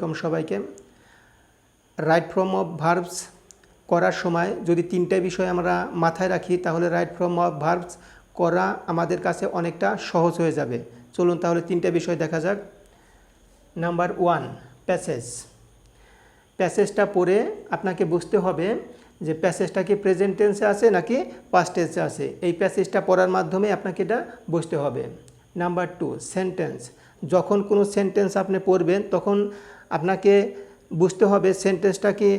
কম সবাইকে right form of verbs করার সময় যদি তিনটা বিষয় আমরা মাথায় রাখি তাহলে রাইট ফর্ম অফ ভার্বস করা আমাদের কাছে অনেকটা সহজ হয়ে যাবে। চলুন তাহলে তিনটা বিষয় দেখা যাক। Number 1, passage. প্যাসেজটা পড়ে আপনাকে বুঝতে হবে যে প্যাসেজটা কি প্রেজেন্ট টেন্সে আছে নাকি পাস্ট টেন্সে আছে। এই প্যাসেজটা পড়ার মাধ্যমে আপনাকে এটা বুঝতে হবে। Number 2, sentence. যখন কোনো সেন্টেন্স আপনি পড়বেন তখন আপনাকে বুঝতে হবে সেন্টেন্সটা কি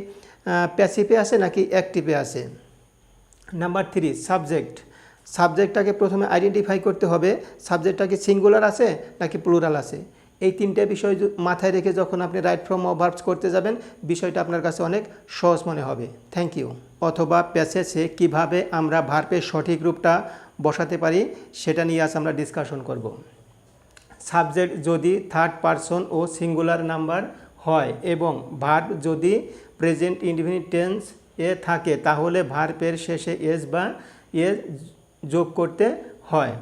প্যাসিভে আছে নাকি অ্যাক্টিভে আছে। Number 3, subject. সাবজেক্টটাকে প্রথমে আইডেন্টিফাই করতে হবে সাবজেক্টটা কি সিঙ্গুলার আছে নাকি প্লুরাল আছে। এই তিনটে বিষয় মাথায় রেখে যখন আপনি রাইট ফর্ম অফ ভার্বস করতে যাবেন বিষয়টা আপনার কাছে অনেক সহজ মনে হবে। Thank you. অথবা প্যাসেজে কিভাবে আমরা ভার্বের সঠিক রূপটা বসাতে পারি সেটা নিয়ে আজ আমরা ডিসকাশন করব। সাবজেক্ট যদি থার্ড পারসন ও সিঙ্গুলার নাম্বার হয় এবং ভার্ব যদি প্রেজেন্ট ইনডিফিনিট টেন্স এ থাকে তাহলে ভার্বের শেষে এস বা এস যোগ করতে হয়।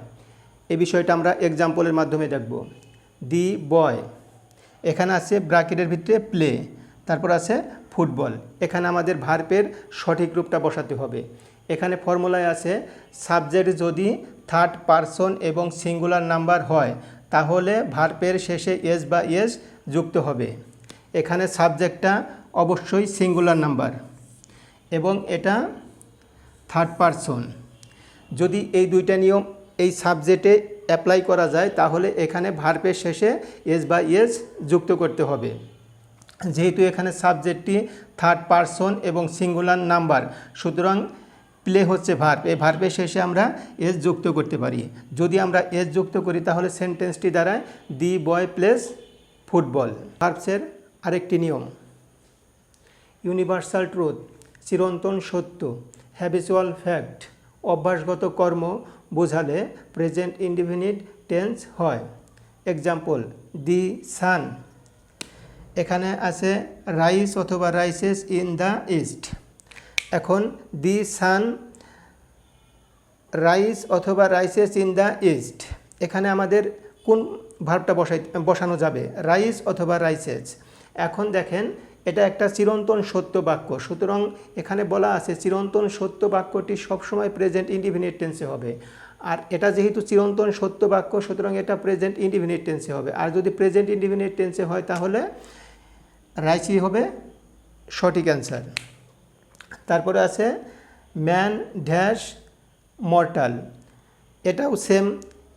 এই বিষয়টা আমরা এক্সাম্পলের মাধ্যমে দেখব। দি বয়, এখানে আছে ব্র্যাকেটের ভিতরে প্লে, তারপর আছে ফুটবল। এখানে আমাদের ভার্বের সঠিক রূপটা বসাতে হবে। এখানে ফর্মুলায় আছে সাবজেক্ট যদি থার্ড পারসন এবং সিঙ্গুলার নাম্বার হয় তাহলে ভার্বের শেষে এস বা এস যুক্ত হবে। এখানে সাবজেক্টটা অবশ্যই সিঙ্গুলার নাম্বার এবং এটা থার্ড পারসন। যদি এই দুইটা নিয়ম এই সাবজেক্টে অ্যাপ্লাই করা যায় তাহলে এখানে ভার্বের শেষে এস বা এস যুক্ত করতে হবে। যেহেতু এখানে সাবজেক্টটি থার্ড পারসন এবং সিঙ্গুলার নাম্বার সুতরাং প্লে হচ্ছে ভার্ব, এই ভার্বের শেষে আমরা এস যুক্ত করতে পারি। যদি আমরা এস যুক্ত করি তাহলে সেন্টেন্সটি দাঁড়ায় দি বয় প্লেস ফুটবল। ভার্বসের আরেকটি নিয়ম, ইউনিভার্সাল ট্রুথ, চিরন্তন সত্য, হ্যাবিচুয়াল ফ্যাক্ট, অভ্যাসগত কর্ম বোঝালে প্রেজেন্ট ইনডিফিনিট টেন্স হয়। এক্সাম্পল, দি সান, এখানে আছে রাইস অথবা রাইসেস ইন দ্য ইস্ট। এখন দি সান রাইস অথবা রাইসেস ইন দ্য ইস্ট, এখানে আমাদের কোন ভার্বটা বসানো যাবে, রাইস অথবা রাইসেস। এখন দেখেন এটা একটা চিরন্তন সত্য বাক্য, সুতরাং এখানে বলা আছে চিরন্তন সত্য বাক্যটি সবসময় প্রেজেন্ট ইনডিফিনিট টেন্সে হবে। আর এটা যেহেতু চিরন্তন সত্য বাক্য সুতরাং এটা প্রেজেন্ট ইনডিফিনিট টেন্সে হবে। আর যদি প্রেজেন্ট ইনডিফিনিট টেন্সে হয় তাহলে রাইসই হবে সঠিক অ্যান্সার। তারপরে আছে ম্যান ড্যাশ মর্টাল, এটাও সেম।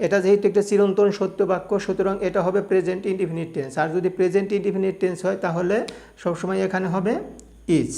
এটা যেহেতু একটা চিরন্তন সত্য বাক্য সুতরাং এটা হবে প্রেজেন্ট ইনডিফিনিট টেন্স। আর যদি প্রেজেন্ট ইনডিফিনিট টেন্স হয় তাহলে সবসময় এখানে হবে ইজ।